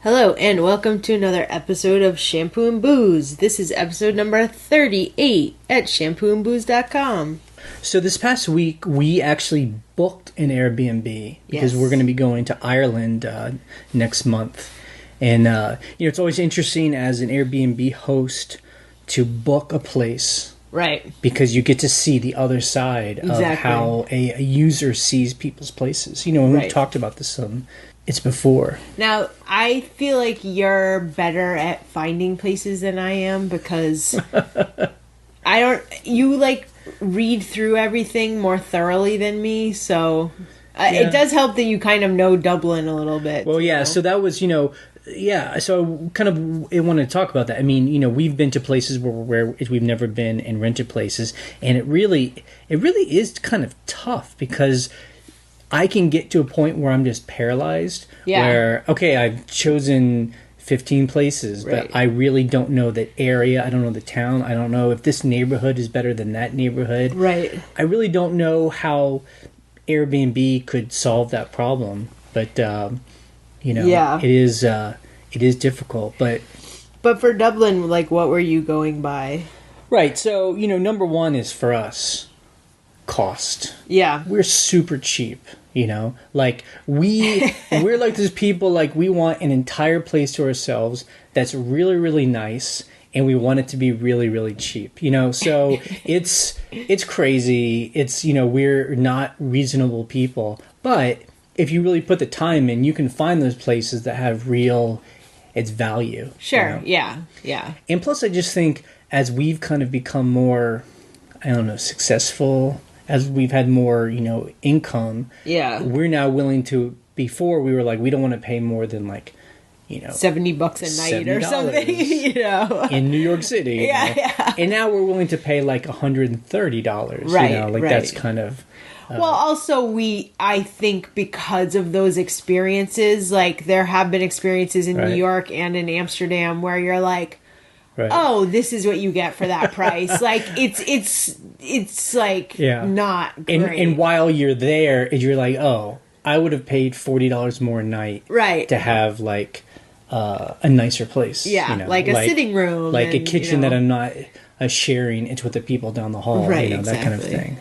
Hello, and welcome to another episode of Shampoo and Booze. This is episode number 38 at shampooandbooze.com. So this past week, we actually booked an Airbnb because we're going to be going to Ireland next month. And, it's always interesting as an Airbnb host to book a place. Right. Because you get to see the other side of how a user sees people's places. And we've talked about this it's before. Now, I feel like you're better at finding places than I am because you read through everything more thoroughly than me, so it does help that you kind of know Dublin a little bit. Well, yeah, so that was, so I wanted to talk about that. I mean, we've been to places where we've never been and rented places, and it really is kind of tough because I can get to a point where I'm just paralyzed. Yeah. Where, okay, I've chosen 15 places, but I really don't know that area. I don't know the town. I don't know if this neighborhood is better than that neighborhood. Right. I really don't know how Airbnb could solve that problem. But, it is difficult. But for Dublin, what were you going by? Right. So, number one is for us, cost. Yeah. We're super cheap. We're like those people, we want an entire place to ourselves that's really, really nice, and we want it to be really, really cheap, so it's crazy. It's, we're not reasonable people, but if you really put the time in, you can find those places that have it's value. Sure. Yeah. And plus I just think as we've kind of become more, successful, as we've had more, income, we're now willing to. Before we were we don't want to pay more than $70 a night or something, in New York City. Yeah. And now we're willing to pay $130. Right. That's kind of. Well, also I think because of those experiences, there have been experiences in New York and in Amsterdam where you're right. Oh, this is what you get for that price. It's not great. And while you're there, you're oh, I would have paid $40 more a night to have a nicer place. Yeah, a sitting room. A kitchen that I'm not sharing. It's with the people down the hall. Right, that kind of thing.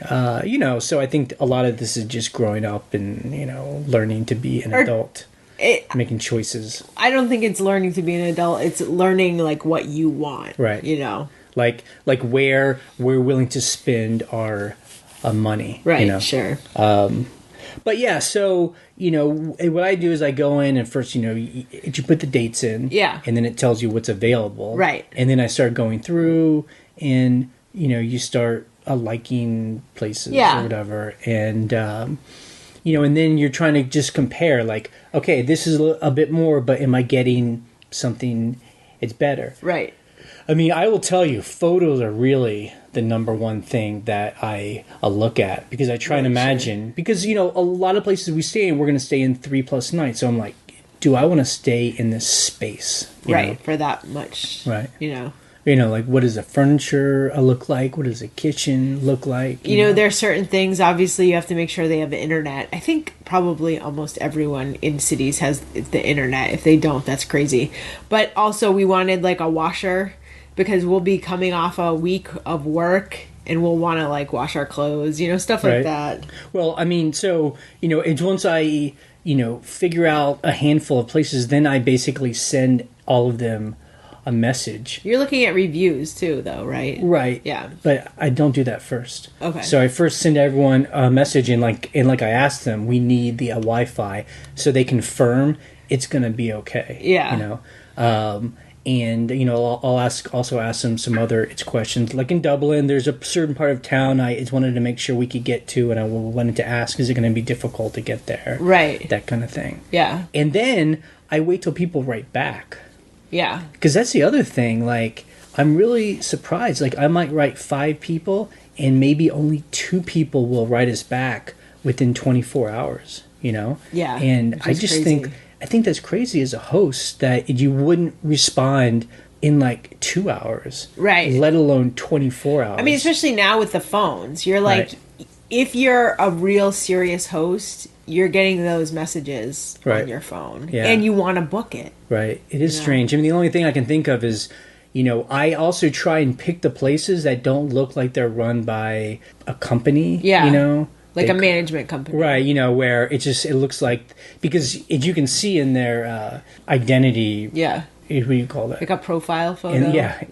So I think a lot of this is just growing up and, learning to be an adult. Making choices. I don't think it's learning to be an adult. It's learning what you want. Right. Where we're willing to spend our money. Right. Sure. But yeah, so what I do is I go in and first you put the dates in. Yeah. And then it tells you what's available. Right. And then I start going through and you start liking places or whatever and. And then you're trying to just compare, okay, this is a bit more, but am I getting something it's better? Right. I mean, I will tell you, photos are really the number one thing that I look at because I try and imagine. Sure. Because, a lot of places we stay in, we're going to stay in 3+ nights. So I'm do I want to stay in this space? Right, for that much. Right. What does the furniture look like? What does the kitchen look like? There are certain things, obviously, you have to make sure they have the internet. I think probably almost everyone in cities has the internet. If they don't, that's crazy. But also, we wanted, a washer because we'll be coming off a week of work and we'll want to, wash our clothes, stuff like that. Well, I mean, so, it's once I, figure out a handful of places, then I basically send all of them a message. You're looking at reviews too, though, right? Right. Yeah. But I don't do that first. Okay. So I first send everyone a message and I asked them, we need the Wi-Fi so they confirm it's going to be okay. Yeah. And I'll also ask them some other questions. Like in Dublin, there's a certain part of town I wanted to make sure we could get to, and I wanted to ask, is it going to be difficult to get there? Right. That kind of thing. Yeah. And then I wait till people write back. Yeah. Because that's the other thing. I'm really surprised. I might write 5 people, and maybe only 2 people will write us back within 24 hours, Yeah. And I just think that's crazy as a host that you wouldn't respond in 2 hours. Right. Let alone 24 hours. I mean, especially now with the phones. You're if you're a real serious host, you're getting those messages on your phone. Yeah. And you want to book it. Right. It is strange. I mean, the only thing I can think of is, I also try and pick the places that don't look like they're run by a company. Yeah. Like a management company. Right, where it looks like, because you can see in their identity. Yeah. What do you call that? Like a profile photo?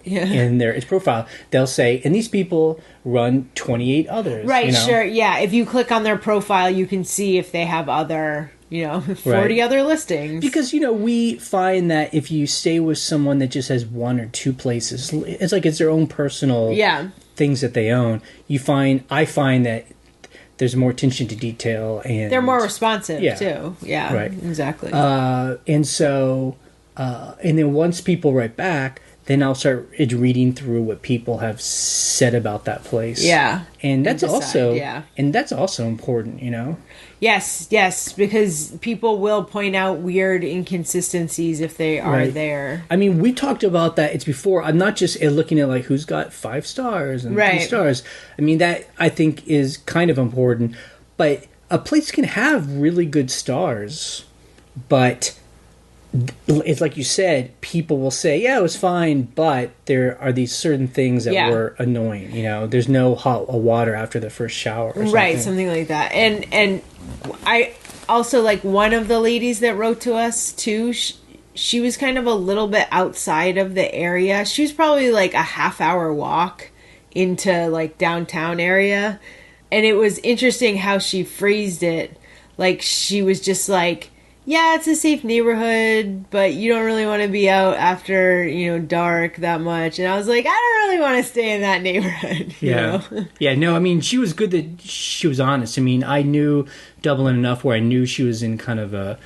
In their profile, they'll say, and these people run 28 others. Right, sure, yeah. If you click on their profile, you can see if they have other, 40 other listings. Because, we find that if you stay with someone that just has one or two places, it's like it's their own personal things that they own. I find that there's more attention to detail, and they're more responsive too. Yeah, right, exactly. And so, and then once people write back, then I'll start reading through what people have said about that place. Yeah, and that's also important. Yes, because people will point out weird inconsistencies if they are there. I mean, we talked about that. It's before. I'm not just looking at like who's got 5 stars and 3 stars. I mean, that I think is kind of important. But a place can have really good stars, but it's like you said, people will say, yeah, it was fine, but there are these certain things that were annoying. There's no hot water after the first shower or something. Right, something like that. And I also, like, one of the ladies that wrote to us too, she was kind of a little bit outside of the area. She was probably like a half-hour walk into like downtown area, and it was interesting how she phrased it. Like, she was just like, yeah, it's a safe neighborhood, but you don't really want to be out after, dark that much. And I was like, I don't really want to stay in that neighborhood. Yeah, no, I mean, she was good that she was honest. I mean, I knew Dublin enough where I knew she was in kind of a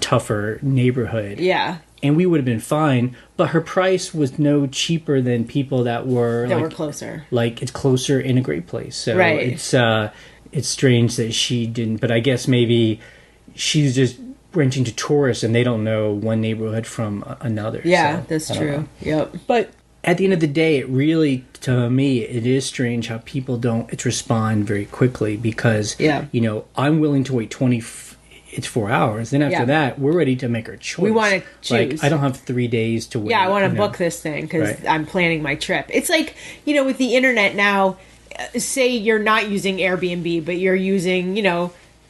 tougher neighborhood. Yeah. And we would have been fine, but her price was no cheaper than people that were closer. Like, it's closer in a great place. So it's strange that she didn't, but I guess maybe she's just renting to tourists and they don't know one neighborhood from another. Yeah, so, that's true. Yep. But at the end of the day, it really, to me, it is strange how people don't respond very quickly because, I'm willing to wait 4 hours. Then after that, we're ready to make our choice. We want to choose. Like, I don't have 3 days to wait. Yeah, I want to book this thing because I'm planning my trip. It's like, with the internet now, say you're not using Airbnb, but you're using,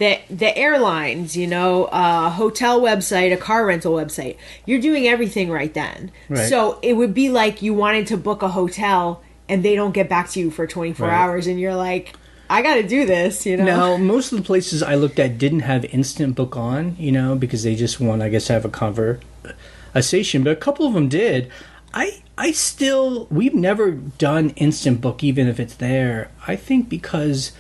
the airlines, a hotel website, a car rental website. You're doing everything right then. Right. So it would be like you wanted to book a hotel and they don't get back to you for 24 hours and you're like, I got to do this, Now, most of the places I looked at didn't have instant book on, because they just want, I guess, to have a conversation. But a couple of them did. We've never done instant book, even if it's there. I think because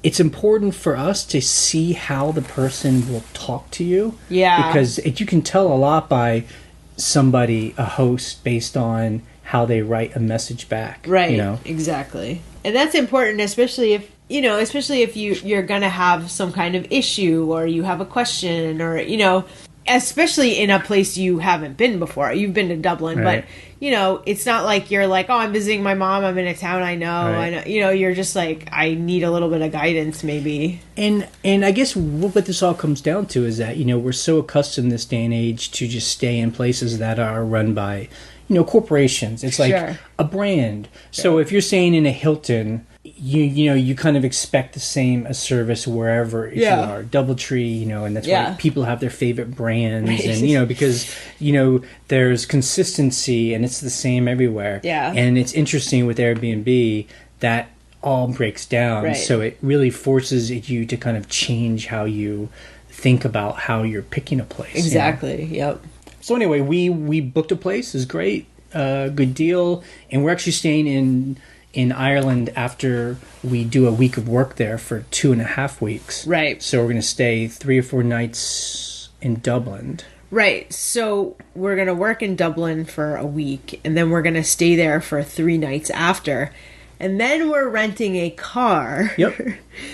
it's important for us to see how the person will talk to you. Yeah. Because you can tell a lot by somebody, a host, based on how they write a message back. Right. Exactly. And that's important, especially if you're going to have some kind of issue or you have a question or, especially in a place you haven't been before. You've been to Dublin, but, it's not like you're like, oh, I'm visiting my mom. I'm in a town I know. Right. I know. You're just like, I need a little bit of guidance maybe. And I guess what this all comes down to is that, we're so accustomed this day and age to just stay in places that are run by, corporations. It's like a brand. So if you're staying in a Hilton, you kind of expect the same service wherever you are. DoubleTree, and that's why people have their favorite brands, and because there's consistency and it's the same everywhere. Yeah, and it's interesting with Airbnb that all breaks down, so it really forces you to kind of change how you think about how you're picking a place. Exactly. Yep. So anyway, we booked a place. It's great, good deal, and we're actually staying in Ireland after we do a week of work there for 2.5 weeks. Right. So we're going to stay 3 or 4 nights in Dublin. Right. So we're going to work in Dublin for a week, and then we're going to stay there for 3 nights after. And then we're renting a car. Yep.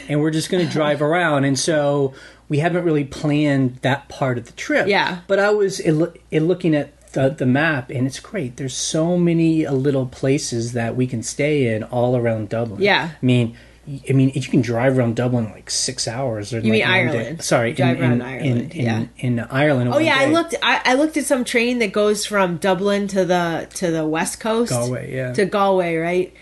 And we're just going to drive around. And so we haven't really planned that part of the trip. Yeah. But I was looking at the map, and it's great. There's so many little places that we can stay in all around Dublin. Yeah. I mean, I mean, you can drive around Dublin in like 6 hours. Or you mean Ireland? Sorry, around Ireland. In Ireland. Oh yeah, I looked at some train that goes from Dublin to the west coast, Galway, yeah, to Galway, right?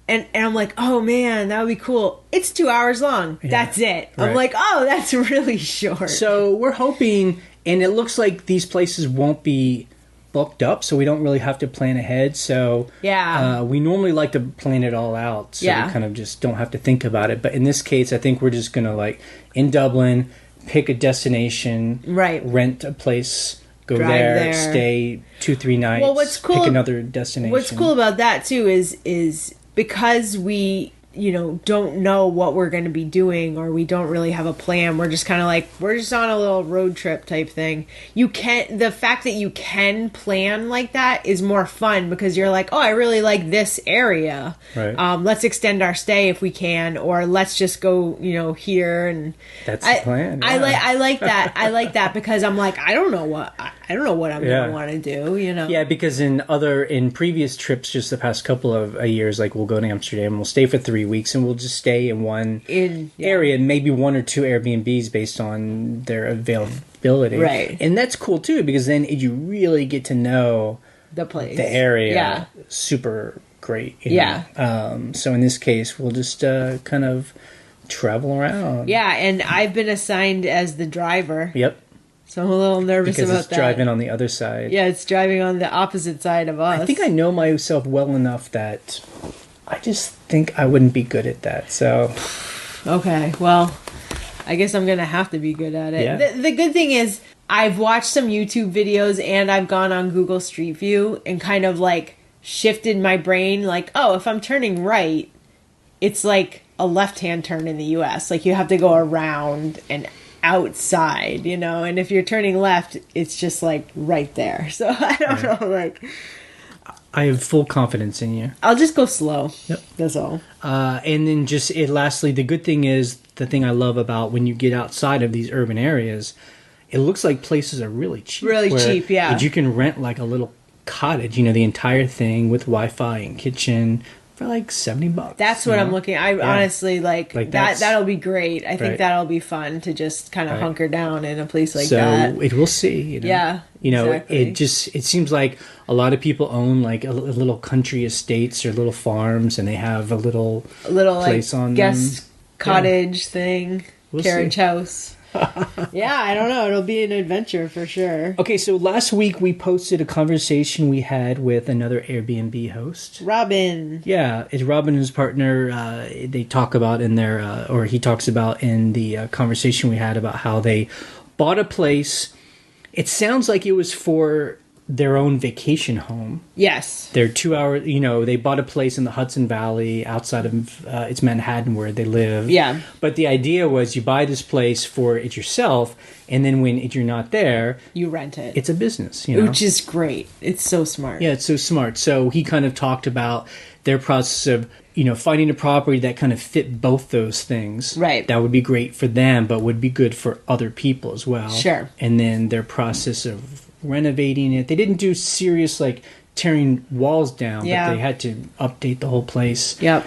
And I'm like, oh man, that would be cool. It's 2 hours long. Yeah, that's it. Right. I'm like, oh, that's really short. So we're hoping, and it looks like these places won't be booked up, so we don't really have to plan ahead. So yeah, we normally like to plan it all out, so we kind of just don't have to think about it. But in this case, I think we're just gonna like in Dublin, pick a destination, right? Rent a place. Go there, stay 2-3 nights. Well, what's cool? Pick another destination. What's cool about that too is because we, don't know what we're going to be doing, or we don't really have a plan. We're just kind of like, we're just on a little road trip type thing. The fact that you can plan like that is more fun, because you're like, oh, I really like this area. Right. Let's extend our stay if we can, or let's just go, here. And that's the plan. Yeah. I like that. I like that, because I'm like, I don't know what I'm going to want to do, Yeah, because in previous trips, just the past couple of years, like we'll go to Amsterdam, we'll stay for 3 weeks, and we'll just stay in one area, and maybe 1 or 2 Airbnbs based on their availability. Right. And that's cool too, because then you really get to know the place, the area. Yeah. Super great. Yeah. So in this case, we'll just kind of travel around. Yeah, and I've been assigned as the driver. Yep. So I'm a little nervous about that. Because it's driving on the other side. Yeah, it's driving on the opposite side of us. I think I know myself well enough that I just think I wouldn't be good at that. So, okay, well, I guess I'm gonna have to be good at it. Yeah. The good thing is, I've watched some YouTube videos, and I've gone on Google Street View and kind of like shifted my brain. Like, oh, if I'm turning right, it's like a left-hand turn in the U.S. Like you have to go around and outside, and if you're turning left, it's just like right there. So I don't know, like, I have full confidence in you. I'll just go slow. Yep. That's all. And then lastly, the good thing is, the thing I love about when you get outside of these urban areas, it looks like places are really cheap. Really cheap, yeah. You can rent like a little cottage, the entire thing with Wi-Fi and kitchen, for like $70. That's what I'm looking. Honestly like that. That'll be great. I think that'll be fun to just kind of hunker down in a place like that. So we'll see. Yeah. Exactly. It seems like a lot of people own like a little country estates or little farms, and they have a little place like on guest them. cottage thing, carriage see. House. Yeah, I don't know. It'll be an adventure for sure. Okay, so last week we posted a conversation we had with another Airbnb host, Robin. Yeah, it's Robin and his partner. They talk about he talks about in the conversation we had about how they bought a place. It sounds like it was for their own vacation home. Yes. They're 2 hours, they bought a place in the Hudson Valley outside of, it's Manhattan where they live. Yeah. But the idea was you buy this place for it yourself, and then when you're not there, you rent it. It's a business, Which is great. It's so smart. Yeah, it's so smart. So he kind of talked about their process of, finding a property that kind of fit both those things. Right. That would be great for them, but would be good for other people as well. Sure. And then their process of renovating it. They didn't do serious like tearing walls down, but they had to update the whole place. Yep.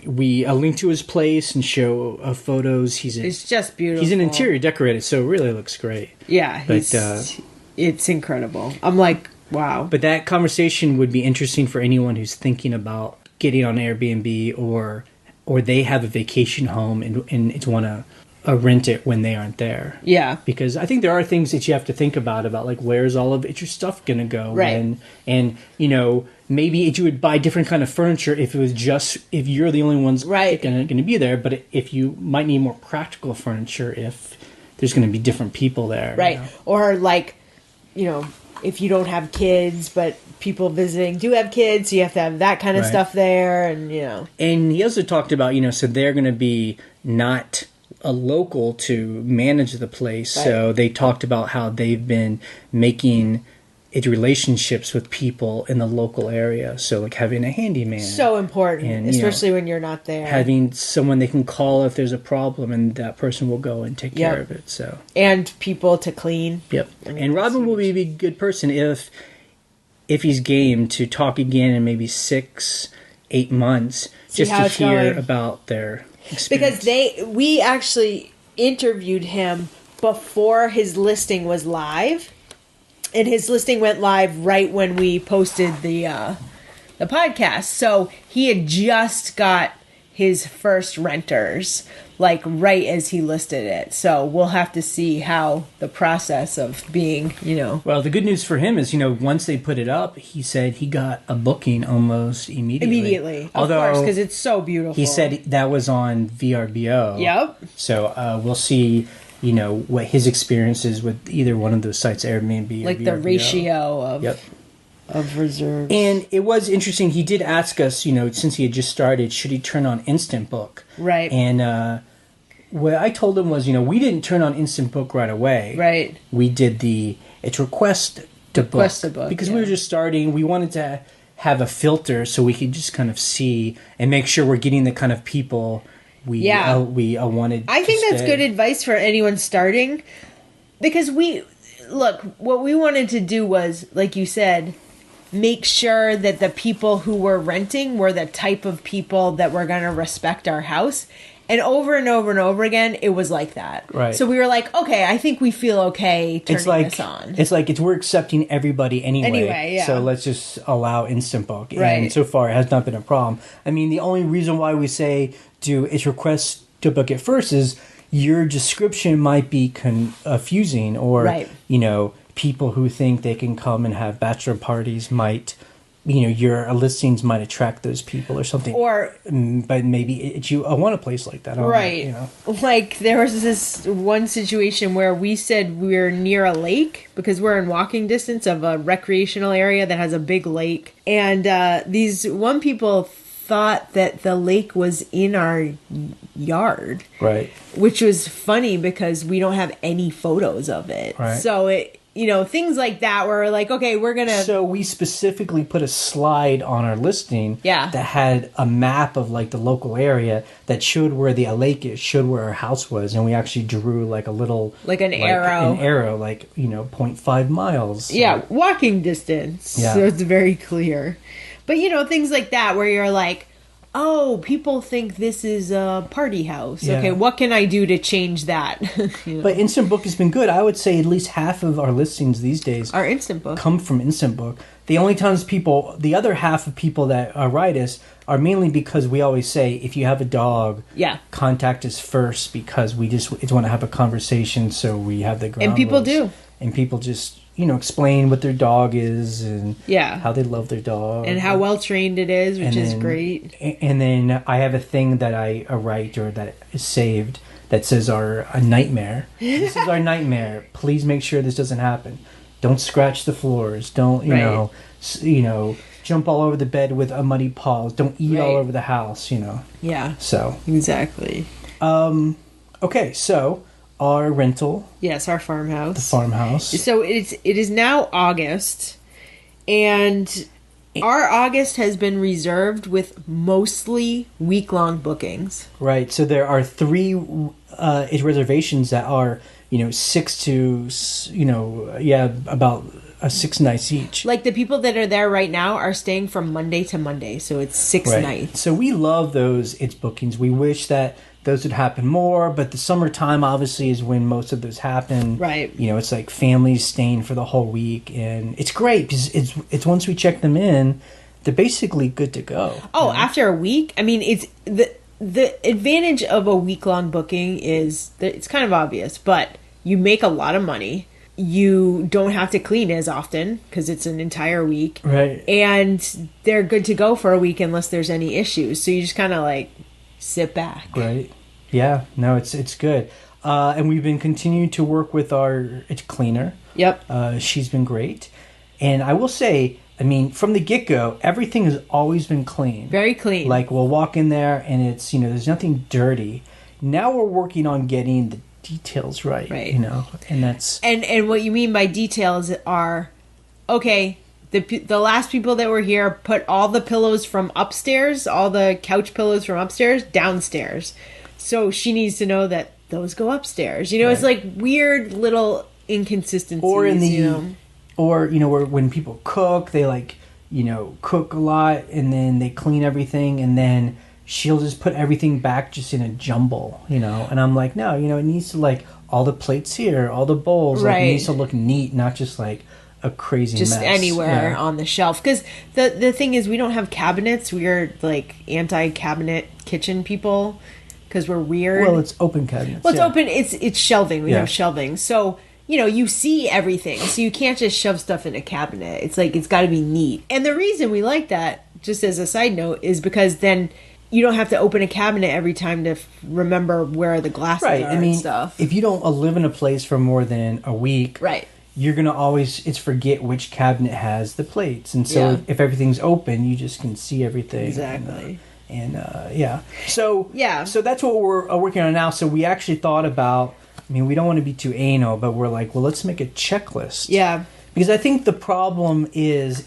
We link to his place and show photos. It's just beautiful. He's an interior decorator, so it really looks great. Yeah, but it's incredible. I'm like, wow. But that conversation would be interesting for anyone who's thinking about getting on Airbnb or they have a vacation home and want to rent it when they aren't there. Yeah. Because I think there are things that you have to think about like where's all of your stuff going to go. Right. And maybe you would buy different kind of furniture if you're the only ones going to be there. But if you might need more practical furniture if there's going to be different people there. Right. Or like, if you don't have kids, but people visiting do have kids, so you have to have that kind of stuff there. And, And he also talked about, so they're going to be not a local to manage the place. Right. So they talked about how they've been making relationships with people in the local area. So like having a handyman. So important, and, especially when you're not there. Having someone they can call if there's a problem, and that person will go and take care of it. So and people to clean. Yep. And Robin will be a good person if he's game to talk again in maybe 6-8 months, just to hear about their experience. Because we actually interviewed him before his listing was live, and his listing went live right when we posted the podcast. So he had just got his first renters, like right as he listed it. So we'll have to see how the process of being, Well, the good news for him is, once they put it up, he said he got a booking almost immediately. Of course, because it's so beautiful. He said that was on VRBO. Yep. So we'll see, what his experience is with either one of those sites, Airbnb or like VRBO. The ratio of reserves. And it was interesting. He did ask us, since he had just started, should he turn on Instant Book? Right. And what I told him was, we didn't turn on Instant Book right away. Right. We did it's request to book. Because we were just starting. We wanted to have a filter so we could just kind of see and make sure we're getting the kind of people we wanted. I think that's good advice for anyone starting, because what we wanted to do was, like you said, make sure that the people who were renting were the type of people that were going to respect our house. And over and over and over again, it was like that. Right. So we were like, okay, I think we feel okay turning this on. It's like we're accepting everybody anyway. Yeah. So let's just allow Instant Book. Right. And so far, it has not been a problem. I mean, the only reason why we say do its request to book it first is your description might be confusing, or, people who think they can come and have bachelor parties might... your listings might attract those people or something. But maybe I want a place like that. Right. Like, there was this one situation where we said we were near a lake because we're in walking distance of a recreational area that has a big lake. And these one people thought that the lake was in our yard. Right. Which was funny because we don't have any photos of it. Right. So things like that where we're like, okay, we're going to... So we specifically put a slide on our listing that had a map of like the local area that showed where the lake is, showed where our house was. And we actually drew like a little... Like an arrow. An arrow, 0.5 miles. Yeah, walking distance. Yeah. So it's very clear. But, things like that where you're like, oh, people think this is a party house. Yeah. Okay, what can I do to change that? But Instant Book has been good. I would say at least half of our listings these days are Instant Book. Come from Instant Book. The only times the other half of people that write us are mainly because we always say, if you have a dog, contact us first, because we just want to have a conversation, so we have the ground And people rules. do. And people just... explain what their dog is and how they love their dog. And how well trained it is, which is great. And then I have a thing that I write, or that is saved, that says a nightmare. This is our nightmare. Please make sure this doesn't happen. Don't scratch the floors. Don't, jump all over the bed with a muddy paws. Don't eat all over the house, Yeah. So. Exactly. Okay, so... Our rental. Yes, our farmhouse. The farmhouse. So it is now August, and our August has been reserved with mostly week-long bookings. Right. So there are 3 reservations that are, 6 to, about 6 nights each. Like the people that are there right now are staying from Monday to Monday, so it's 6 nights. So we love those bookings. We wish that those would happen more, but the summertime obviously is when most of those happen. Right. It's like families staying for the whole week, and it's great because it's once we check them in, they're basically good to go. Oh, after a week? I mean, it's the advantage of a week-long booking is that it's kind of obvious, but you make a lot of money. You don't have to clean as often because it's an entire week. Right. And they're good to go for a week unless there's any issues. So you just kind of like sit back. Right. Yeah. No, it's good. And we've been continuing to work with our cleaner. Yep. She's been great. And I will say, I mean, from the get-go, everything has always been clean. Very clean. Like, we'll walk in there and it's, there's nothing dirty. Now we're working on getting the details right. And that's... And what you mean by details are, okay, the last people that were here put all the pillows from upstairs, all the couch pillows from upstairs, downstairs. So she needs to know that those go upstairs. It's like weird little inconsistencies. Or where when people cook, they cook a lot and then they clean everything, and then she'll just put everything back just in a jumble, you know. And I'm like, no, you know, it needs to, like, all the plates here, all the bowls, like, it needs to look neat, not just like a crazy just mess. Anywhere on the shelf. Because the thing is, we don't have cabinets. We are like anti-cabinet kitchen people because we're weird. Well, it's open cabinets. Well, it's open. It's shelving. We have shelving. So, you know, you see everything. So you can't just shove stuff in a cabinet. It's like, it's got to be neat. And the reason we like that, just as a side note, is because then you don't have to open a cabinet every time to remember where the glasses are and stuff. If you don't live in a place for more than a week, you're going to always forget which cabinet has the plates. And so if everything's open, you just can see everything. Exactly. So that's what we're working on now. So we actually thought about, I mean, we don't want to be too anal, but we're like, well, let's make a checklist. Yeah. Because I think the problem is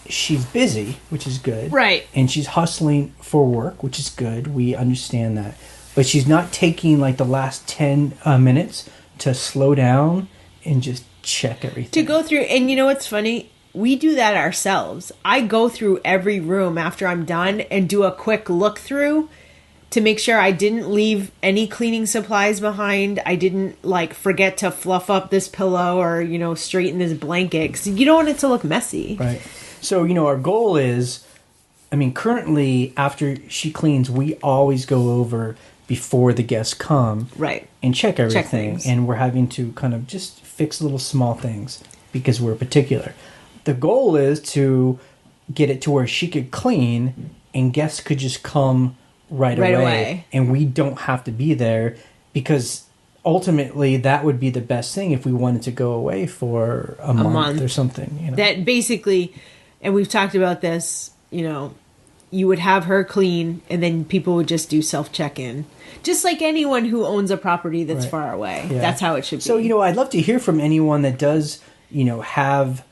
she's busy, which is good. Right. And she's hustling for work, which is good. We understand that. But she's not taking like the last 10 minutes to slow down and just check everything. To go through, and you know what's funny? We do that ourselves. I go through every room after I'm done and do a quick look through to make sure I didn't leave any cleaning supplies behind. I didn't like forget to fluff up this pillow or, you know, straighten this blanket, because you don't want it to look messy. Right. So, you know, our goal is, I mean, currently after she cleans, we always go over before the guests come. Right. And check everything. And we're having to kind of just fix little small things because we're particular. The goal is to get it to where she could clean and guests could just come right away. And we don't have to be there, because ultimately that would be the best thing if we wanted to go away for a month or something. You know? That basically, and we've talked about this, you know, you would have her clean and then people would just do self-check-in. Just like anyone who owns a property that's far away. Yeah. That's how it should be. So, you know, I'd love to hear from anyone that does, you know, have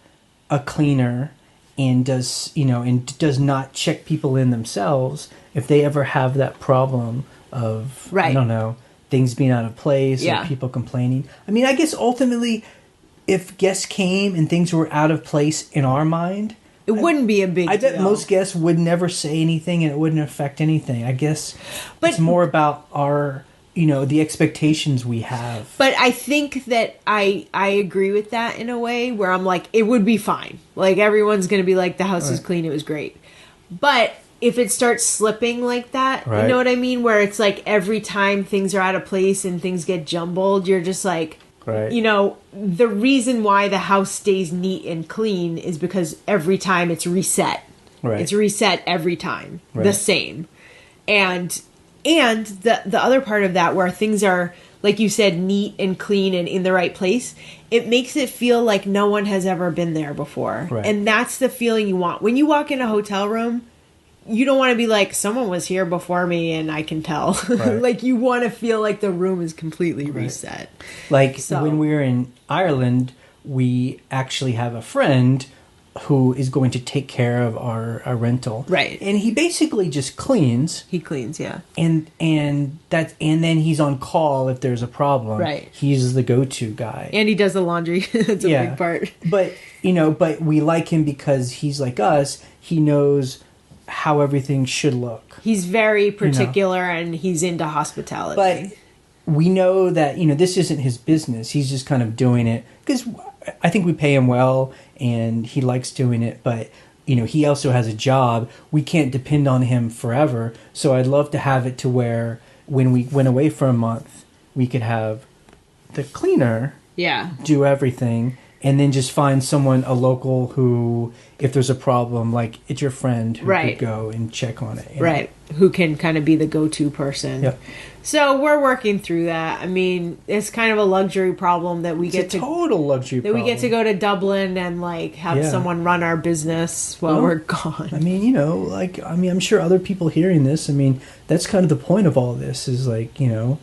a cleaner and does, you know, and does not check people in themselves, if they ever have that problem of, I don't know, things being out of place or people complaining. I mean, I guess ultimately, if guests came and things were out of place in our mind, it wouldn't be a big deal. I bet most guests would never say anything and it wouldn't affect anything. I guess it's more about our, you know, the expectations we have. But I think that I agree with that in a way where I'm like, it would be fine. Like, everyone's going to be like, the house is clean, it was great. But if it starts slipping like that, you know what I mean? Where it's like every time things are out of place and things get jumbled, you're just like, you know, the reason why the house stays neat and clean is because every time it's reset. It's reset every time. The same. And the other part of that, where things are, like you said, neat and clean and in the right place, it makes it feel like no one has ever been there before. And that's the feeling you want. When you walk in a hotel room, you don't want to be like, someone was here before me and I can tell. Like, you want to feel like the room is completely reset. Like, when we were in Ireland, we actually have a friend who is going to take care of our rental. And he basically just cleans. He cleans, and then he's on call if there's a problem. He's the go-to guy. And he does the laundry. That's a big part. But, you know, but we like him because he's like us. He knows how everything should look. He's very particular, and he's into hospitality. But we know that, you know, this isn't his business. He's just kind of doing it because I think we pay him well and he likes doing it. But, you know, he also has a job. We can't depend on him forever. So I'd love to have it to where when we went away for a month, we could have the cleaner do everything. And then just find someone, a local, who, if there's a problem, like, it's your friend who could go and check on it. You know? Who can kind of be the go-to person. So we're working through that. I mean, it's kind of a luxury problem that we get to... total luxury problem. We get to go to Dublin and, like, have someone run our business while we're gone. I mean, you know, like, I mean, I'm sure other people hearing this, I mean, that's kind of the point of all this, is, like, you know,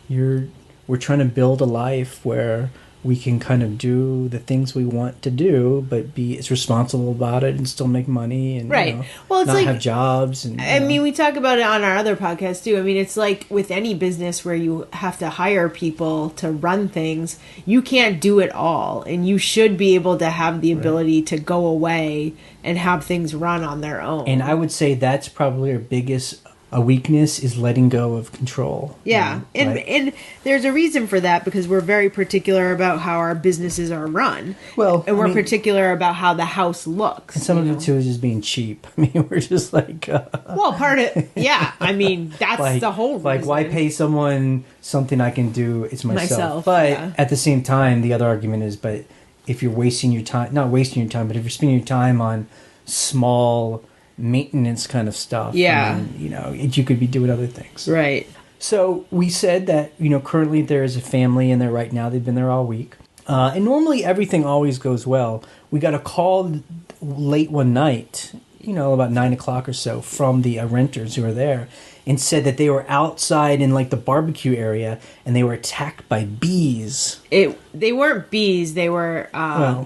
we're trying to build a life where we can kind of do the things we want to do, but be as responsible about it and still make money and you know, well, it's not like, have jobs. And I mean, we talk about it on our other podcast too. I mean, it's like with any business where you have to hire people to run things, you can't do it all, and you should be able to have the ability to go away and have things run on their own. And I would say that's probably our biggest a weakness is letting go of control. Yeah, and there's a reason for that, because we're very particular about how our businesses are run. Well, and we're particular about how the house looks. And some of it too is just being cheap. I mean, we're just like, well, part of I mean, that's like, the whole reason. Like, why pay someone something I can do? It's myself. But at the same time, the other argument is, but if you're wasting your time, not wasting your time, but if you're spending your time on small maintenance kind of stuff, I mean, you know, you could be doing other things. Right. So we said that, you know, currently there is a family in there right now. They've been there all week. And normally everything always goes well. We got a call late one night, you know, about 9 o'clock or so, from the renters who were there, and said that they were outside in like the barbecue area and they were attacked by bees. They weren't bees, they were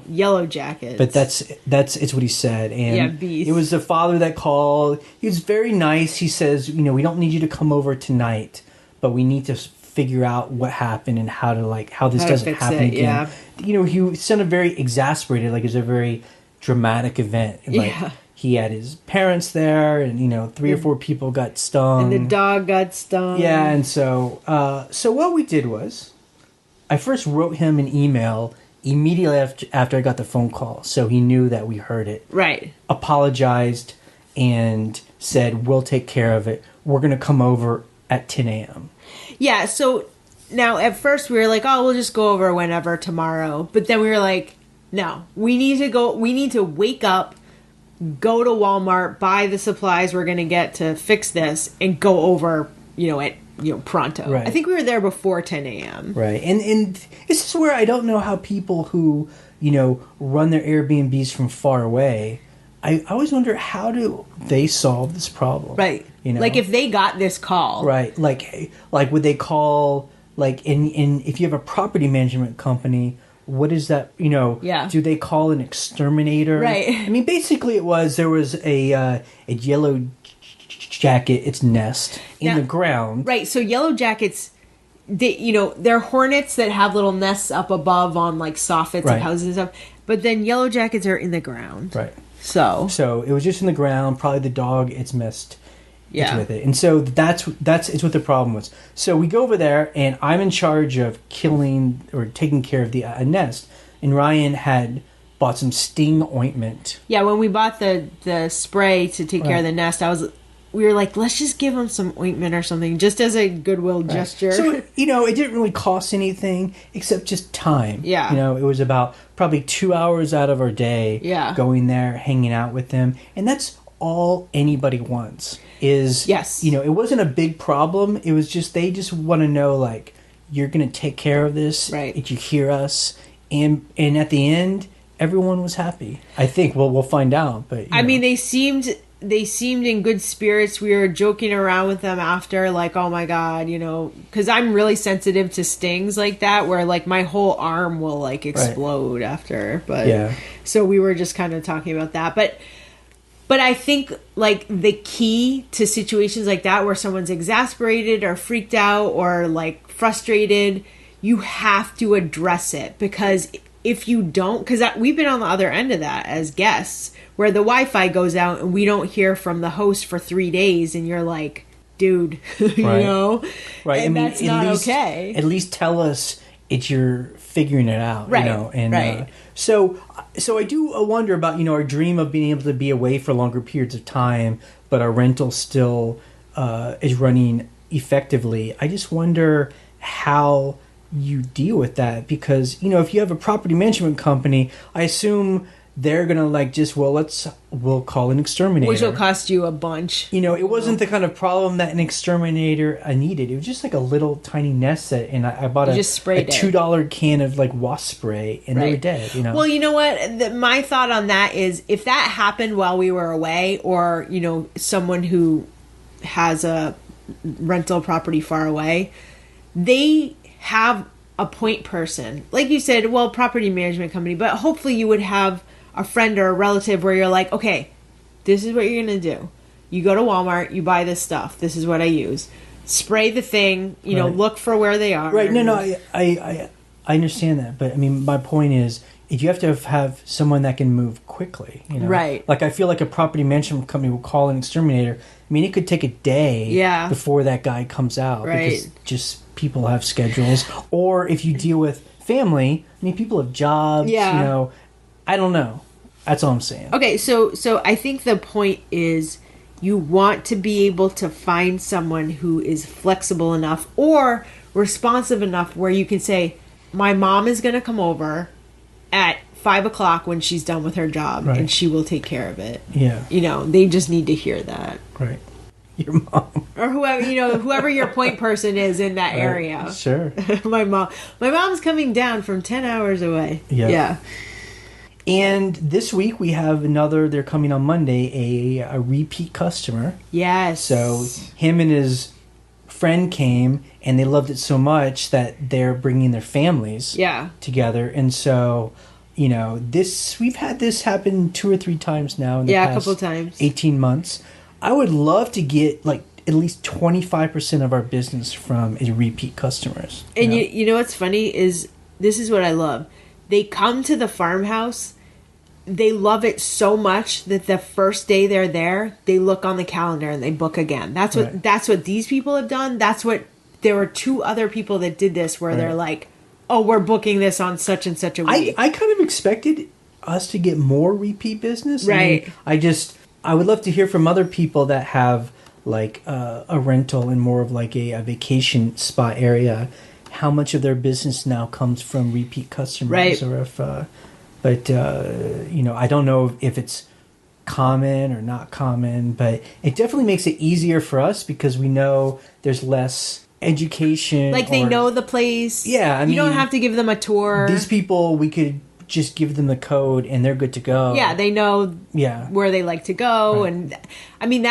yellow jackets. But it's what he said. And bees. It was the father that called. He was very nice. He says, you know, we don't need you to come over tonight, but we need to figure out what happened and how this doesn't happen again. Yeah. You know, he sounded very exasperated, like it was a very dramatic event. Like, he had his parents there, and, you know, 3 or 4 people got stung. And the dog got stung. Yeah, and so what we did was, I first wrote him an email immediately after I got the phone call, so he knew that we heard it. Right. Apologized and said, we'll take care of it. We're going to come over at 10 a.m. Yeah, so now at first we were like, oh, we'll just go over whenever tomorrow. But then we were like, no, we need to wake up, go to Walmart, buy the supplies we're going to get to fix this, and go over, pronto. Right. I think we were there before 10 a.m. Right. And this is where I don't know how people who, you know, run their Airbnbs from far away, I always wonder, how do they solve this problem? Right. You know? Like, if they got this call. Right. Like would they call, like, in if you have a property management company, what is that, you know? Yeah. Do they call an exterminator? Right. I mean, basically there was a yellow jacket, its nest, in the ground. Right. So yellow jackets, they're hornets that have little nests up above on, like, soffits of houses and stuff. But then yellow jackets are in the ground. Right. So it was just in the ground. Probably the dog, it's messed with it. And so it's what the problem was. So we go over there, and I'm in charge of killing or taking care of the nest. And Ryan had bought some sting ointment. Yeah, when we bought the spray to take care of the nest, we were like, let's just give him some ointment or something, just as a goodwill gesture. So, it didn't really cost anything except just time. Yeah. It was about probably 2 hours out of our day going there, hanging out with them. And that's all anybody wants is, it wasn't a big problem. It was just, they just want to know, like, you're going to take care of this. Right. Did you hear us? And at the end, everyone was happy. I think, well, we'll find out. But I mean, they seemed in good spirits. We were joking around with them after, like, oh my God, because I'm really sensitive to stings like that, where, like, my whole arm will, like, explode after. But so we were just kind of talking about that. But I think, like, the key to situations like that, where someone's exasperated or freaked out or, like, frustrated, you have to address it. Because if you don't, because we've been on the other end of that as guests, where the Wi-Fi goes out and we don't hear from the host for 3 days, and you're like, dude, Right. And that's not okay. At least tell us you're figuring it out, And so I do wonder about, our dream of being able to be away for longer periods of time, but our rental still is running effectively. I just wonder how you deal with that, because, if you have a property management company, I assume they're gonna, like, we'll call an exterminator, which will cost you a bunch. It wasn't the kind of problem that an exterminator needed. It was just like a little tiny nest set, and I bought a $2 can of, like, wasp spray, and they were dead. Well, you know what? My thought on that is, if that happened while we were away, or someone who has a rental property far away, they have a point person, like you said, property management company, but hopefully you would have a friend or a relative where you're like, okay, this is what you're gonna do. You go to Walmart, you buy this stuff. This is what I use. Spray the thing, look for where they are. Right. No, I understand that, but I mean, my point is, if you have to have someone that can move quick. quickly, you know? Right. Like, I feel like a property management company will call an exterminator. I mean, it could take a day before that guy comes out. Right. Because just people have schedules. Or if you deal with family, I mean, people have jobs, you know. I don't know. That's all I'm saying. Okay, so I think the point is you want to be able to find someone who is flexible enough or responsive enough where you can say, my mom is going to come over at 5 o'clock when she's done with her job, and she will take care of it. Yeah. You know, they just need to hear that. Right. Your mom. Or whoever, you know, whoever your point person is in that area. Sure. My mom's coming down from 10 hours away. Yeah. And this week we have they're coming on Monday, a repeat customer. Yes. So him and his friend came, and they loved it so much that they're bringing their families together. And so, you know, we've had this happen 2 or 3 times now in the past a couple times. 18 months. I would love to get like at least 25% of our business from repeat customers. And you know what's funny is this is what I love. They come to the farmhouse, they love it so much that the first day they're there, they look on the calendar and they book again. That's what these people have done. There were 2 other people that did this where they're like, oh, we're booking this on such and such a week. I kind of expected us to get more repeat business. Right. I mean, I would love to hear from other people that have like a rental and more of like a vacation spot area, how much of their business now comes from repeat customers, or if, you know, I don't know if it's common or not common, but it definitely makes it easier for us because we know there's less education. Like they know the place. Yeah, I mean, you don't have to give them a tour. These people, we could just give them the code and they're good to go. Yeah, they know where they like to go. Right. And I mean,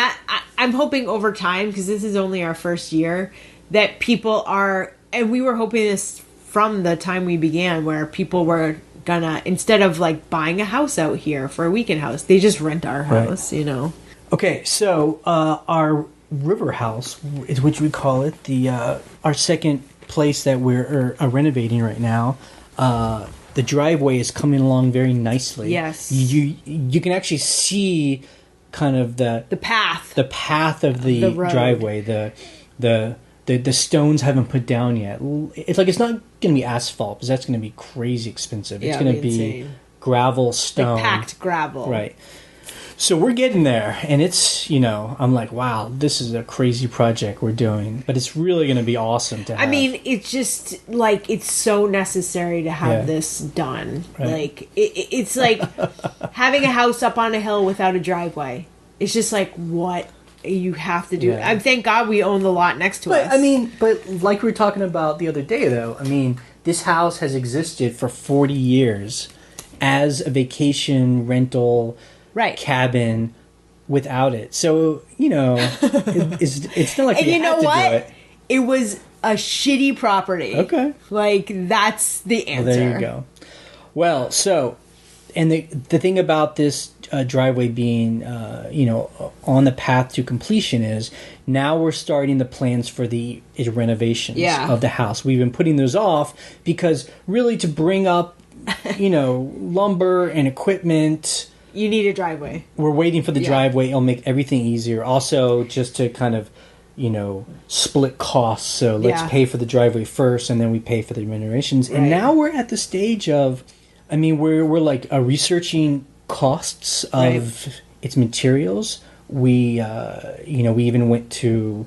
I'm hoping over time, because this is only our first year, that people are, and we were hoping this from the time we began, where people were gonna, instead of like buying a house out here for a weekend house, they just rent our house, you know. Okay, so our river house, is which we call it, our second place that we're renovating right now, the driveway is coming along very nicely. Yes. You can actually see kind of the path of the driveway. The stones haven't put down yet. It's like, it's not going to be asphalt because that's going to be crazy expensive. It's going to be gravel, stone. Like packed gravel. Right. So we're getting there, and it's, you know, I'm like, wow, this is a crazy project we're doing, but it's really going to be awesome to have. I mean, it's just, like, it's so necessary to have this done. Right. Like, it's like having a house up on a hill without a driveway. It's just like, what you have to do. Yeah. Thank God we own the lot next to us. I mean, but like we were talking about the other day, though, I mean, this house has existed for 40 years as a vacation rental cabin without it. So, you know, it's not like and we you had know to what? do it. It was a shitty property. Okay. Like, that's the answer. Well, there you go. Well, so, and the thing about this driveway being, you know, on the path to completion is now we're starting the plans for the renovations of the house. We've been putting those off because really to bring up, you know, lumber and equipment, you need a driveway. We're waiting for the driveway. It'll make everything easier. Also, just to kind of, you know, split costs. So let's pay for the driveway first, and then we pay for the renovations. Right. And now we're at the stage of, I mean, we're like researching costs of its materials. We, you know, we even went to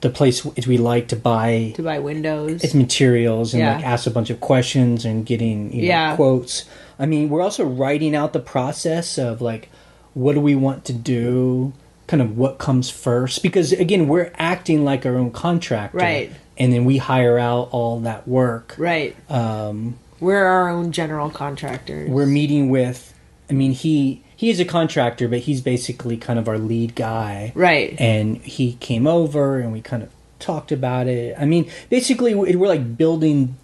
the place we like to buy windows, its materials, and like ask a bunch of questions and getting quotes. I mean, we're also writing out the process of like, what do we want to do? Kind of what comes first? Because again, we're acting like our own contractor, right? And then we hire out all that work, right? We're our own general contractors. We're meeting with, I mean, he is a contractor, but he's basically kind of our lead guy, right? And he came over and we kind of talked about it. I mean, basically, we're like building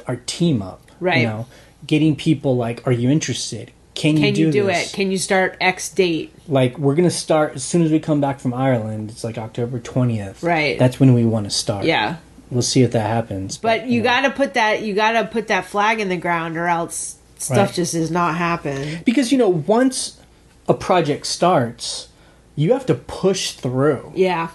our team up, right? You know, getting people like, are you interested? Can you do this? It? Can you start X date? Like, we're going to start as soon as we come back from Ireland. It's like October 20th. Right. That's when we want to start. Yeah. We'll see if that happens. But you got to put that flag in the ground, or else stuff just does not happen. Because, once a project starts, you have to push through. Yeah.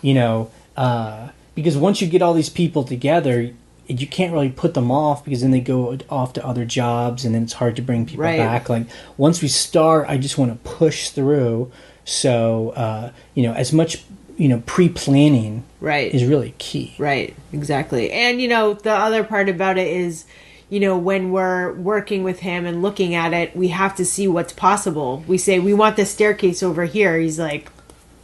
Because once you get all these people together, you can't really put them off because then they go off to other jobs and then it's hard to bring people back. Like, once we start, I just want to push through. So, as much, pre-planning is really key. Right, exactly. And, the other part about it is, when we're working with him and looking at it, we have to see what's possible. We say, we want the staircase over here. He's like,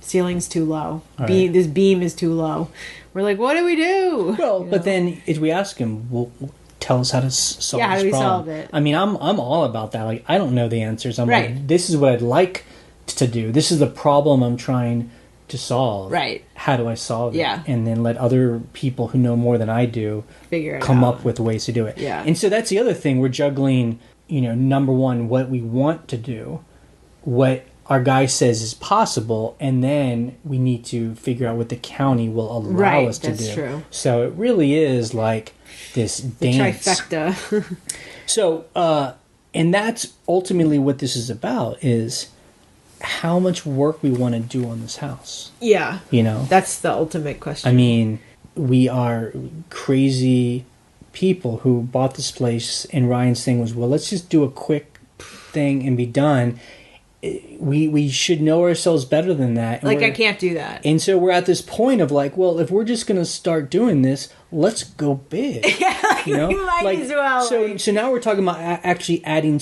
ceiling's too low. This beam is too low. We're like, what do we do? Well, but then if we ask him, tell us how to solve this problem. How do we solve it? I mean, I'm all about that. Like, I don't know the answers. I'm like, this is what I'd like to do. This is the problem I'm trying to solve. Right. How do I solve it? Yeah. And then let other people who know more than I do come up with ways to do it. Yeah. And so that's the other thing. We're juggling, number one, what we want to do, what our guy says is possible, and then we need to figure out what the county will allow us to do. That's true. So it really is like this dance. Trifecta. So, and that's ultimately what this is about, is how much work we want to do on this house. Yeah. That's the ultimate question. I mean, we are crazy people who bought this place, and Ryan's thing was, well, let's just do a quick thing and be done. We should know ourselves better than that. Like, I can't do that. And so we're at this point of like, well, if we're just going to start doing this, let's go big. We might as well. So now we're talking about actually adding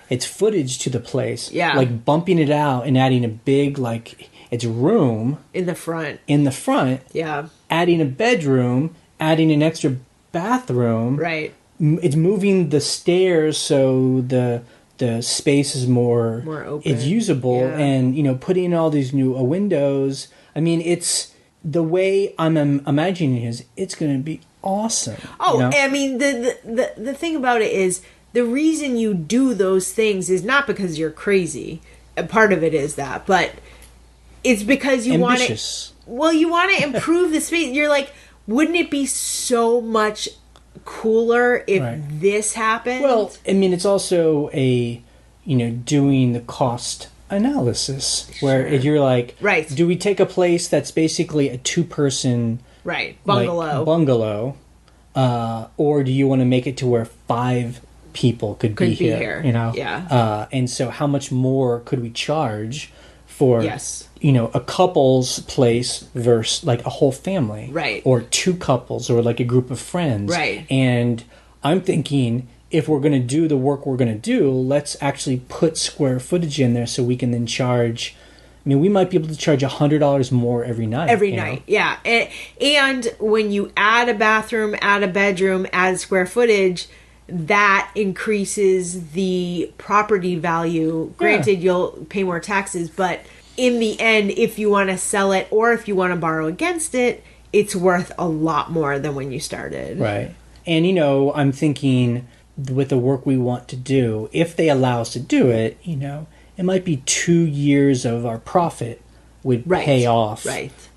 it's footage to the place. Yeah. Like bumping it out and adding a big, like, it's room. In the front. Yeah. Adding a bedroom, adding an extra bathroom. Right. It's moving the stairs so the space is more open. It's usable, and putting in all these new windows. I mean, it's the way I'm imagining it, it's going to be awesome. I mean, the thing about it is, the reason you do those things is not because you're crazy. A part of it is that, but it's because you want to. Well, you want to improve the space. You're like, wouldn't it be so much cooler if this happened? Well, I mean, it's also doing the cost analysis where you're like, do we take a place that's basically a 2-person bungalow, or do you want to make it to where 5 people could be here? And so how much more could we charge for a couple's place versus like a whole family, or 2 couples, or like a group of friends, and I'm thinking, if we're going to do the work we're going to do, let's actually put square footage in there so we can then charge. I mean, we might be able to charge $100 more every night. Yeah. And when you add a bathroom, add a bedroom, add square footage, that increases the property value. Granted, you'll pay more taxes, but in the end, if you want to sell it or if you want to borrow against it, it's worth a lot more than when you started. Right. And, I'm thinking with the work we want to do, if they allow us to do it, it might be 2 years of our profit would pay off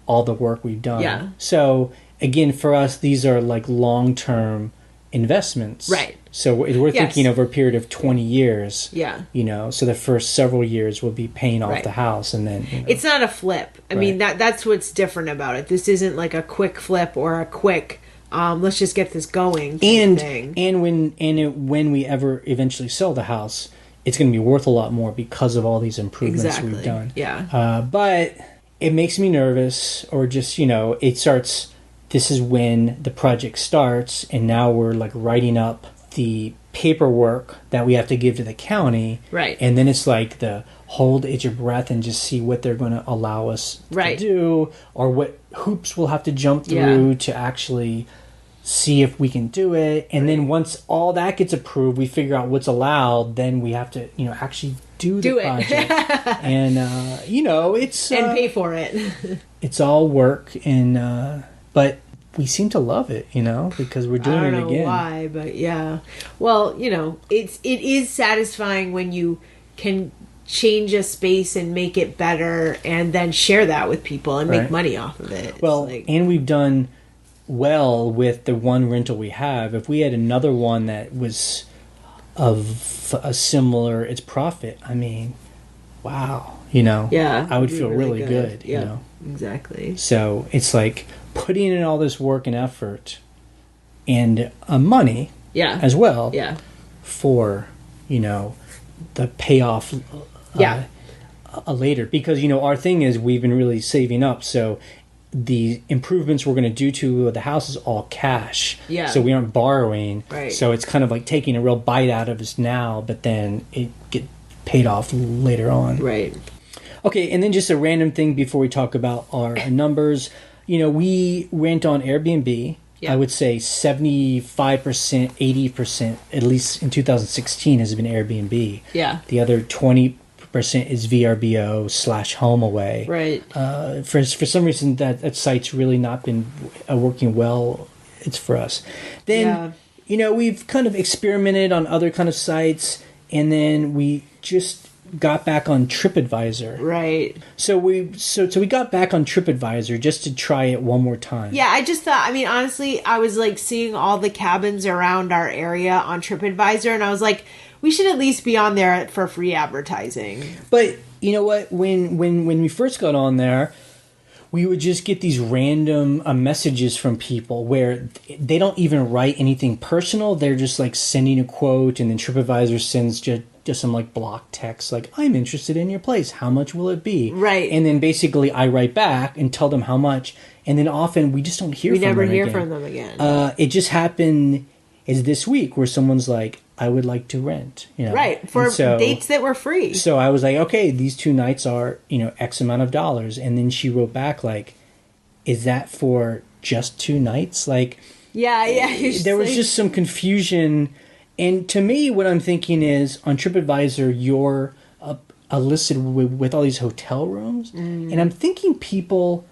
all the work we've done. Yeah. So, again, for us, these are like long-term investments. Right. So we're thinking over a period of 20 years. Yeah. So the first several years will be paying off the house, and then it's not a flip. I mean, that's what's different about it. This isn't like a quick flip or a quick let's just get this going thing. And when we ever eventually sell the house, it's going to be worth a lot more because of all these improvements we've done. Yeah. But it makes me nervous, or just it starts. This is when the project starts, and now we're like writing up the paperwork that we have to give to the county. Right. And then it's like the hold your breath and just see what they're going to allow us to do, or what hoops we'll have to jump through to actually see if we can do it. And then once all that gets approved, we figure out what's allowed, then we have to, actually do the project. And, it's... and pay for it. It's all work, and but we seem to love it, because we're doing it again. I don't know why, but yeah. Well, it is satisfying when you can change a space and make it better, and then share that with people and make money off of it. Well, and we've done well with the one rental we have. If we had another one that was of a similar its profit, I mean, wow, you know, yeah, I would feel really good, yeah, you know, exactly. So it's like putting in all this work and effort and money, yeah, as well, yeah, for, you know, the payoff, yeah, later, because, you know, our thing is we've been really saving up, so the improvements we're going to do to the house is all cash. Yeah. So we aren't borrowing. Right. So it's kind of like taking a real bite out of us now, but then it get paid off later on. Right. Okay, and then just a random thing before we talk about our numbers. You know, we rent on Airbnb. Yeah. I would say 75%, 80%, at least in 2016, has been Airbnb. Yeah. The other 20% is VRBO / HomeAway. Right. For some reason that site's really not been working well. It's for us. Then, you know, we've kind of experimented on other kind of sites, and then we just got back on TripAdvisor. Right. So we got back on TripAdvisor just to try it one more time. Yeah, I just thought, I mean, honestly, I was like seeing all the cabins around our area on TripAdvisor, and I was like, we should at least be on there for free advertising. But you know what? When we first got on there, we would just get these random messages from people where they don't even write anything personal. They're just like sending a quote, and then TripAdvisor sends just some like block text like, I'm interested in your place. How much will it be? Right. And then basically I write back and tell them how much. And then often we just don't hear from them again. We never hear from them again. It just happened is this week where someone's like, I would like to rent, you know. Right, for dates that were free. So I was like, okay, these 2 nights are, you know, X amount of dollars. And then she wrote back like, is that for just 2 nights? Like, yeah. There was just some confusion. And to me, what I'm thinking is on TripAdvisor, you're listed with all these hotel rooms. And I'm thinking people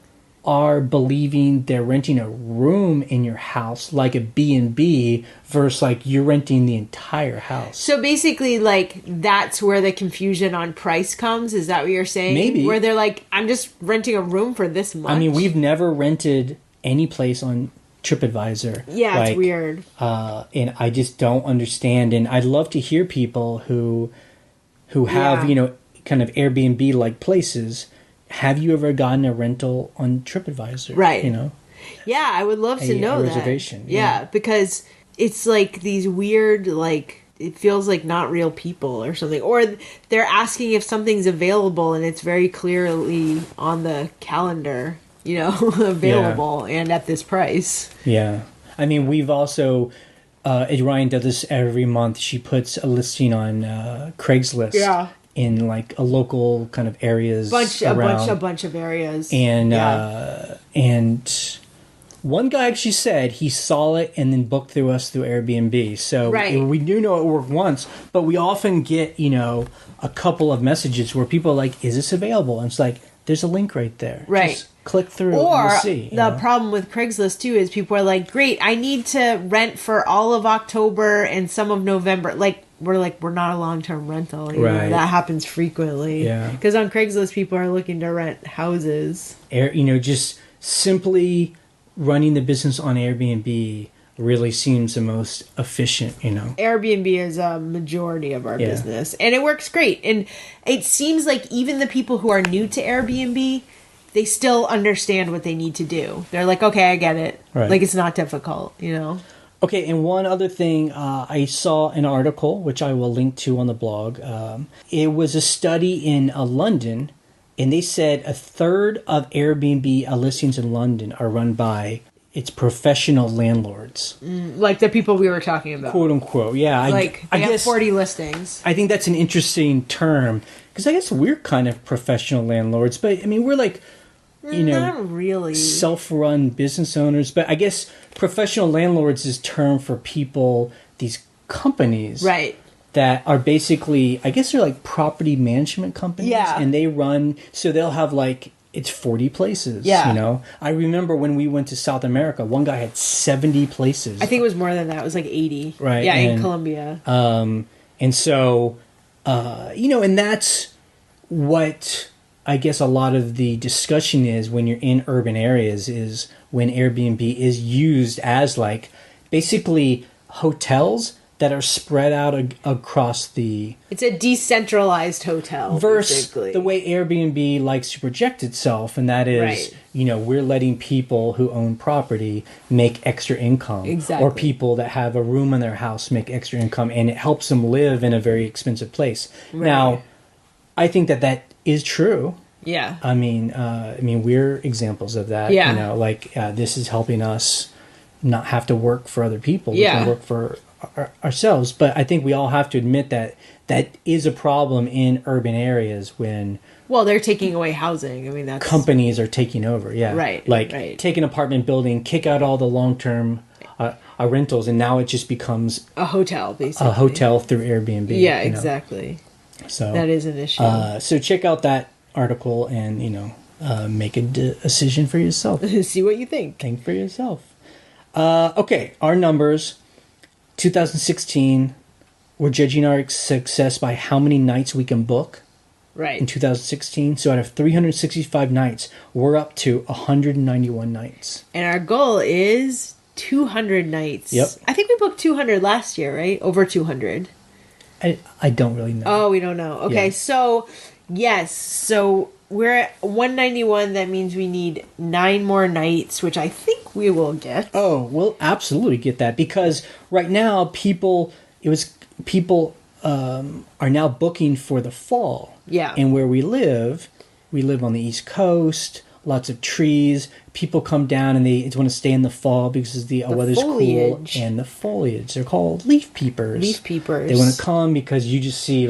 are believing they're renting a room in your house like a B&B versus like you're renting the entire house. So basically, like, that's where the confusion on price comes? Is that what you're saying? Maybe. Where they're like, I'm just renting a room for this much? I mean, we've never rented any place on TripAdvisor. Yeah, like, it's weird. And I just don't understand. And I'd love to hear people who have, you know, kind of Airbnb-like places. Have you ever gotten a rental on TripAdvisor? Right. You know? Yeah, I would love to know a that. Reservation. Yeah, because it's like these weird, like, it feels like not real people or something. Or they're asking if something's available and it's very clearly on the calendar, you know, available and at this price. Yeah. I mean, we've also, Ryan does this every month. She puts a listing on Craigslist. Yeah. In like a local kind of areas a bunch of areas. And and one guy actually said he saw it and then booked through us through Airbnb. So we do know it worked once, but we often get, you know, a couple of messages where people are like, is this available? And it's like, there's a link right there. Right. Just click through or and you'll see. The problem with Craigslist too is people are like, great, I need to rent for all of October and some of November. We're not a long-term rental. You know, that happens frequently. Yeah. Because on Craigslist, people are looking to rent houses. You know, just simply running the business on Airbnb really seems the most efficient, you know. Airbnb is a majority of our business. And it works great. And it seems like even the people who are new to Airbnb, they still understand what they need to do. They're like, okay, I get it. Right. Like, it's not difficult, you know. Okay, and one other thing, I saw an article, which I will link to on the blog. It was a study in London, and they said a third of Airbnb listings in London are run by its professional landlords. Like the people we were talking about. Quote, unquote, yeah. I guess 40 listings. I think that's an interesting term, because I guess we're kind of professional landlords, but, I mean, we're like, you know, not really self-run business owners, but I guess professional landlords is term for people, these companies, right, that are basically, I guess they're like property management companies, and they run, so they'll have like, it's 40 places, you know. I remember when we went to South America, one guy had 70 places. I think it was more than that. It was like 80. Right. Yeah, in Colombia. And so, you know, and that's what I guess a lot of the discussion is when you're in urban areas, is when Airbnb is used as like basically hotels that are spread out across the... It's a decentralized hotel, versus basically. The way Airbnb likes to project itself, and that is, we're letting people who own property make extra income. Exactly. Or people that have a room in their house make extra income, and it helps them live in a very expensive place. Right. Now, I think that is true. Yeah. I mean, we're examples of that. Yeah. This is helping us not have to work for other people. We can work for ourselves. But I think we all have to admit that is a problem in urban areas when... Well, they're taking away housing. I mean, that's... Companies are taking over, Right. Take an apartment building, kick out all the long-term rentals, and now it just becomes... A hotel, basically. A hotel through Airbnb. Yeah, exactly. So that is an issue. So check out that article and, make a decision for yourself. See what you think. Think for yourself. Okay, our numbers. 2016, we're judging our success by how many nights we can book. Right. In 2016. So out of 365 nights, we're up to 191 nights. And our goal is 200 nights. Yep. I think we booked 200 last year, right? Over 200. I don't really know. Oh, we don't know. Okay, so, yes. So we're at 191. That means we need 9 more nights, which I think we will get. Oh, we'll absolutely get that. Because right now, people are now booking for the fall. Yeah. And where we live on the East Coast, lots of trees. People come down and they want to stay in the fall because the weather's foliage. Cool. And the foliage. They're called leaf peepers. Leaf peepers. They want to come because you just see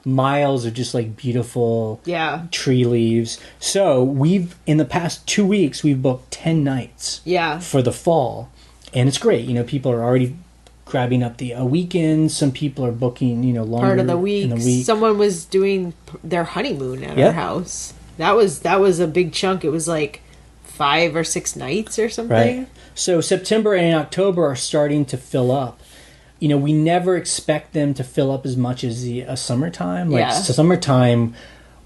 miles of just beautiful tree leaves. So in the past 2 weeks, we've booked 10 nights for the fall. And it's great. People are already grabbing up the weekends. Some people are booking, longer part of the week. in the week. Someone was doing their honeymoon at our house. That was a big chunk. It was 5 or 6 nights or something. Right. So September and October are starting to fill up. We never expect them to fill up as much as the summertime. Summertime,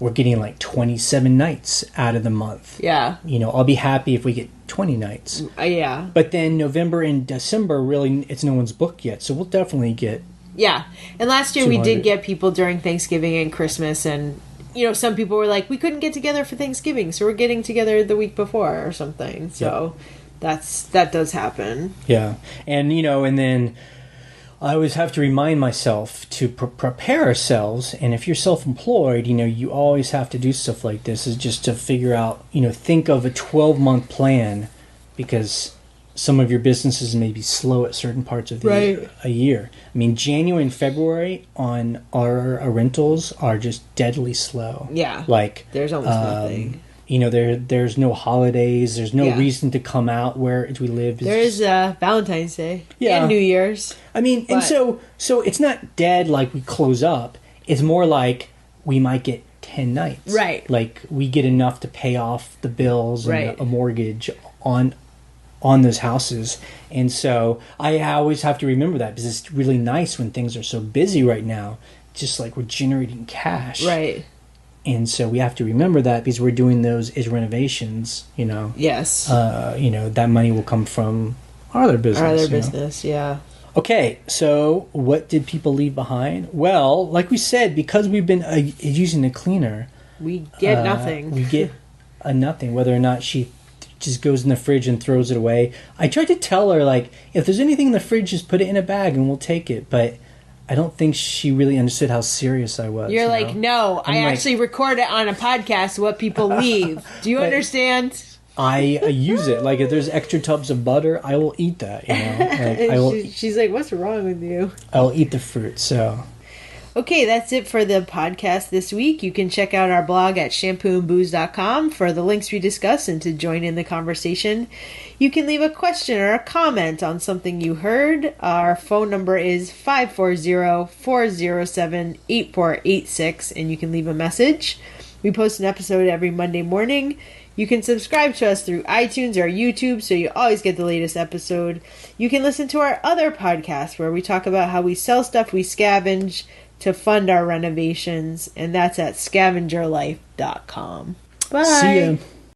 we're getting 27 nights out of the month. Yeah. I'll be happy if we get 20 nights. Yeah. But then November and December, really, it's no one's booked yet. So we'll definitely get... Yeah. And last year we did get people during Thanksgiving and Christmas, and some people were like, we couldn't get together for Thanksgiving, so we're getting together the week before or something. So that does happen. Yeah. And, and then I always have to remind myself to prepare ourselves. And if you're self-employed, you always have to do stuff like this, is just to figure out, think of a 12-month plan, because some of your businesses may be slow at certain parts of the year. I mean, January and February on our rentals are just deadly slow. Yeah. There's almost nothing. There's no holidays. There's no reason to come out where we live. There's Valentine's Day and New Year's. I mean, and so it's not dead we close up. It's more we might get 10 nights. Right. We get enough to pay off the bills and a mortgage on those houses. And so I always have to remember that, because it's really nice when things are so busy right now, just we're generating cash. Right. And so we have to remember that, because we're doing those as renovations, Yes. that money will come from our other business. Our other business, yeah. Okay, so what did people leave behind? Well, like we said, because we've been using a cleaner, we get nothing. We get nothing, whether or not she just goes in the fridge and throws it away. I tried to tell her, if there's anything in the fridge, just put it in a bag and we'll take it. But I don't think she really understood how serious I was. You're no, I actually record it on a podcast what people leave. Do you understand? I use it. If there's extra tubs of butter, I will eat that. She's like, what's wrong with you? I will eat the fruit, so... Okay, that's it for the podcast this week. You can check out our blog at shampooandbooze.com for the links we discuss and to join in the conversation. You can leave a question or a comment on something you heard. Our phone number is 540-407-8486, and you can leave a message. We post an episode every Monday morning. You can subscribe to us through iTunes or YouTube so you always get the latest episode. You can listen to our other podcast where we talk about how we sell stuff we scavenge to fund our renovations, and that's at scavengerlife.com. Bye. See ya.